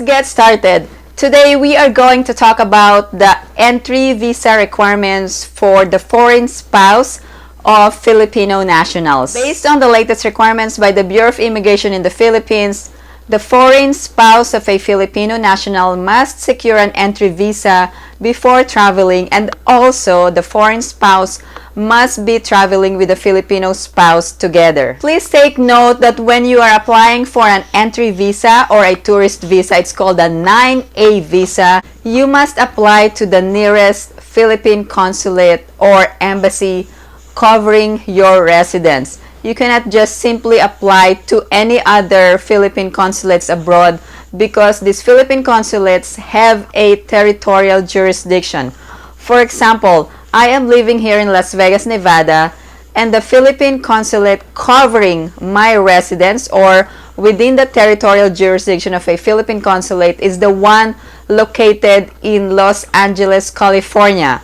get started. Today we are going to talk about the entry visa requirements for the foreign spouse of Filipino nationals. Based on the latest requirements by the Bureau of Immigration in the Philippines, the foreign spouse of a Filipino national must secure an entry visa before traveling, and also the foreign spouse must be traveling with a Filipino spouse together. Please take note that when you are applying for an entry visa or a tourist visa, it's called a 9A visa, you must apply to the nearest Philippine consulate or embassy covering your residence. You cannot just simply apply to any other Philippine consulates abroad because these Philippine consulates have a territorial jurisdiction. For example, I am living here in Las Vegas, Nevada, and the Philippine consulate covering my residence or within the territorial jurisdiction of a Philippine consulate is the one located in Los Angeles, California.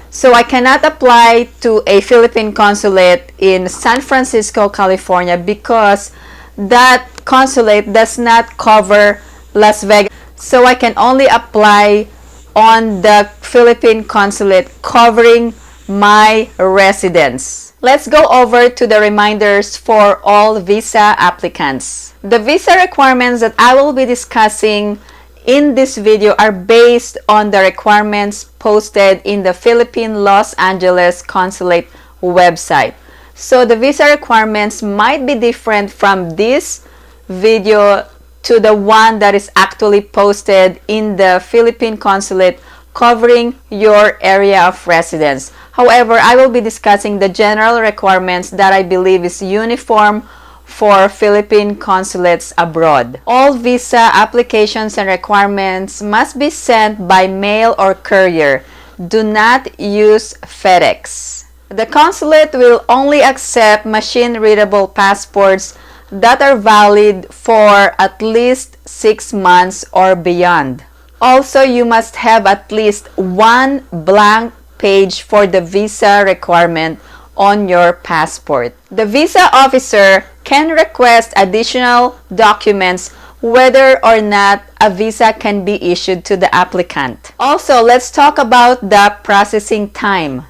So I cannot apply to a Philippine consulate in San Francisco, California because that consulate does not cover Las Vegas. So I can only apply on the Philippine consulate covering my residence. Let's go over to the reminders for all visa applicants. The visa requirements that I will be discussing in this video are based on the requirements posted in the Philippine Los Angeles Consulate website. So the visa requirements might be different from this video to the one that is actually posted in the Philippine Consulate covering your area of residence. However, I will be discussing the general requirements that I believe is uniform for Philippine consulates abroad. All visa applications and requirements must be sent by mail or courier. Do not use FedEx. The consulate will only accept machine-readable passports that are valid for at least 6 months or beyond. Also, you must have at least one blank page for the visa requirement on your passport. The visa officer can request additional documents whether or not a visa can be issued to the applicant. Also, let's talk about the processing time.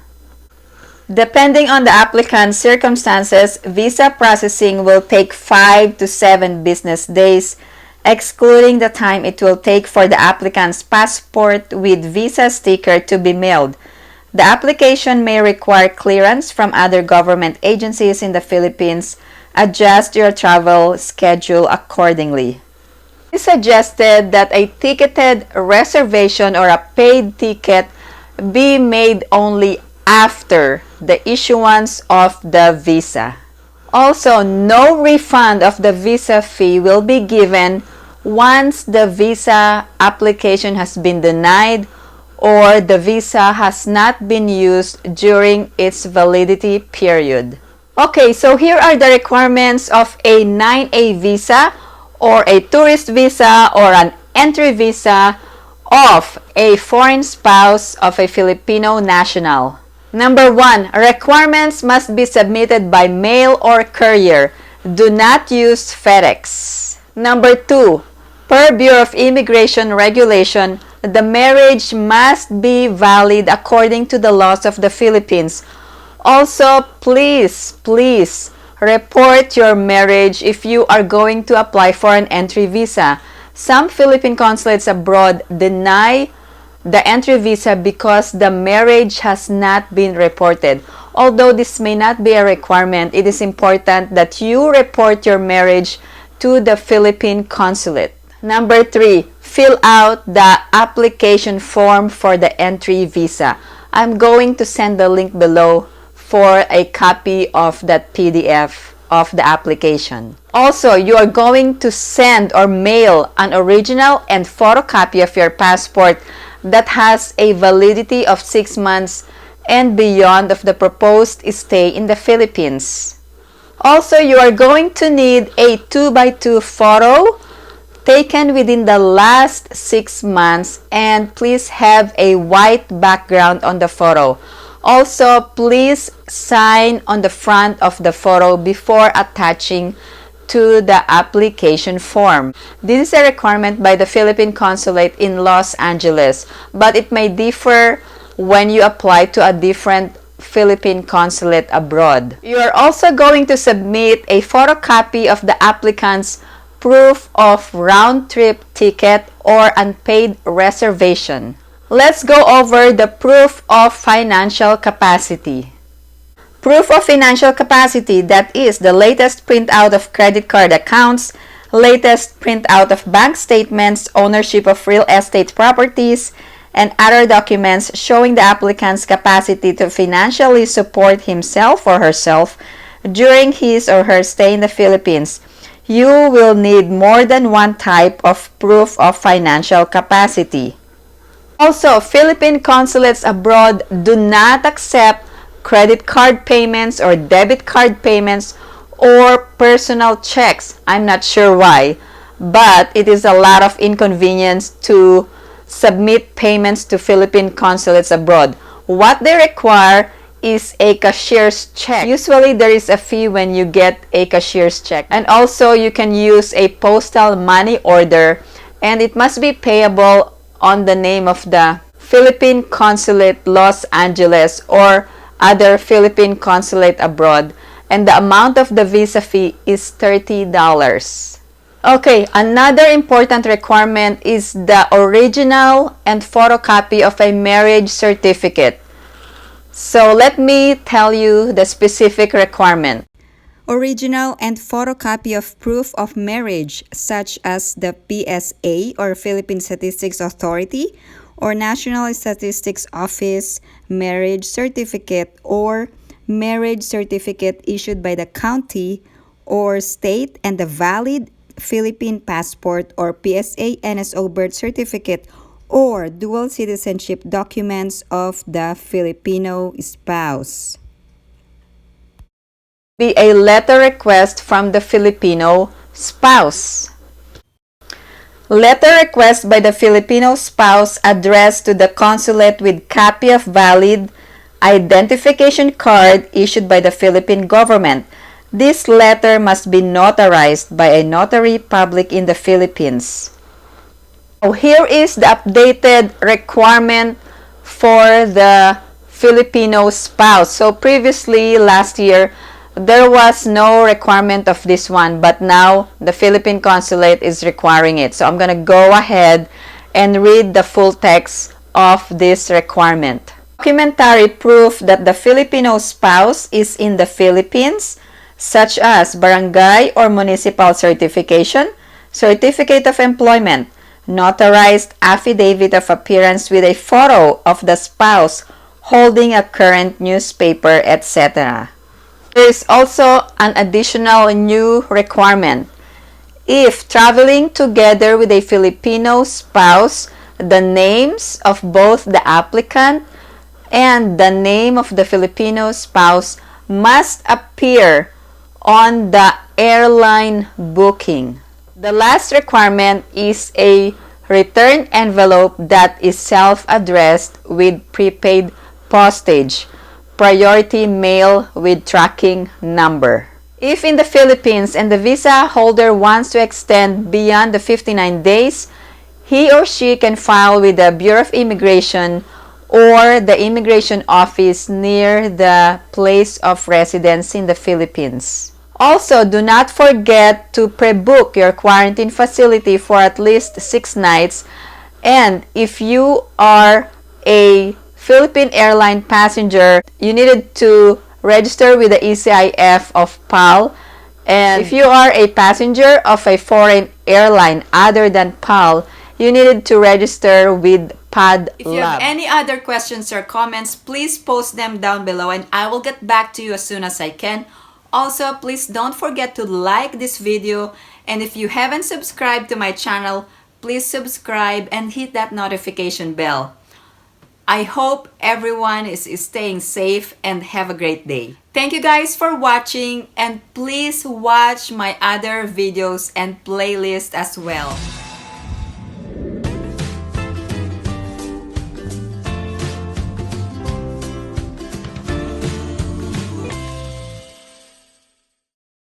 Depending on the applicant's circumstances, visa processing will take 5 to 7 business days, excluding the time it will take for the applicant's passport with visa sticker to be mailed. The application may require clearance from other government agencies in the Philippines. Adjust your travel schedule accordingly. It is suggested that a ticketed reservation or a paid ticket be made only after the issuance of the visa. Also, no refund of the visa fee will be given once the visa application has been denied or the visa has not been used during its validity period. Okay, so here are the requirements of a 9A visa or a tourist visa or an entry visa of a foreign spouse of a Filipino national. Number 1, requirements must be submitted by mail or courier. Do not use FedEx. Number 2, per Bureau of Immigration regulation, the marriage must be valid according to the laws of the Philippines. Also, please report your marriage if you are going to apply for an entry visa. Some Philippine consulates abroad deny the entry visa because the marriage has not been reported. Although this may not be a requirement, it is important that you report your marriage to the Philippine consulate. Number 3, fill out the application form for the entry visa. I'm going to send the link below for a copy of that PDF of the application. Also, you are going to send or mail an original and photocopy of your passport that has a validity of 6 months and beyond of the proposed stay in the Philippines. Also, you are going to need a 2x2 photo taken within the last 6 months, and please have a white background on the photo. Also, please sign on the front of the photo before attaching to the application form. This is a requirement by the Philippine Consulate in Los Angeles, but it may differ when you apply to a different Philippine consulate abroad. You are also going to submit a photocopy of the applicant's proof of round-trip ticket or unpaid reservation. Let's go over the proof of financial capacity. Proof of financial capacity, that is the latest printout of credit card accounts, latest printout of bank statements, ownership of real estate properties, and other documents showing the applicant's capacity to financially support himself or herself during his or her stay in the Philippines. You will need more than one type of proof of financial capacity. Also, Philippine consulates abroad do not accept credit card payments or debit card payments or personal checks. I'm not sure why, but it is a lot of inconvenience to submit payments to Philippine consulates abroad. What they require is a cashier's check. Usually there is a fee when you get a cashier's check. And also you can use a postal money order, and it must be payable on the name of the Philippine Consulate Los Angeles or other Philippine consulate abroad, and the amount of the visa fee is $30. Okay, another important requirement is the original and photocopy of a marriage certificate. So let me tell you the specific requirement. Original and photocopy of proof of marriage, such as the PSA or Philippine Statistics Authority or National Statistics Office marriage certificate or marriage certificate issued by the county or state, and the valid Philippine passport or PSA NSO birth certificate or dual citizenship documents of the Filipino spouse. Be a letter request from the Filipino spouse. Letter request by the Filipino spouse addressed to the consulate with copy of valid identification card issued by the Philippine government. This letter must be notarized by a notary public in the Philippines. So here is the updated requirement for the Filipino spouse. So previously, last year, there was no requirement of this one, but now the Philippine Consulate is requiring it. So I'm going to go ahead and read the full text of this requirement. Documentary proof that the Filipino spouse is in the Philippines, such as barangay or municipal certification, certificate of employment, notarized affidavit of appearance with a photo of the spouse holding a current newspaper, etc. There is also an additional new requirement. If traveling together with a Filipino spouse, the names of both the applicant and the name of the Filipino spouse must appear on the airline booking. The last requirement is a return envelope that is self-addressed with prepaid postage, priority mail with tracking number. If in the Philippines and the visa holder wants to extend beyond the 59 days, he or she can file with the Bureau of Immigration or the immigration office near the place of residence in the Philippines. Also, do not forget to pre-book your quarantine facility for at least 6 nights. And if you are a Philippine airline passenger, you needed to register with the ECIF of PAL. And if you are a passenger of a foreign airline other than PAL, you needed to register with PAD Lab. If you have any other questions or comments, please post them down below and I will get back to you as soon as I can. Also, please don't forget to like this video, and if you haven't subscribed to my channel, please subscribe and hit that notification bell. I hope everyone is staying safe and have a great day. Thank you guys for watching, and please watch my other videos and playlist as well.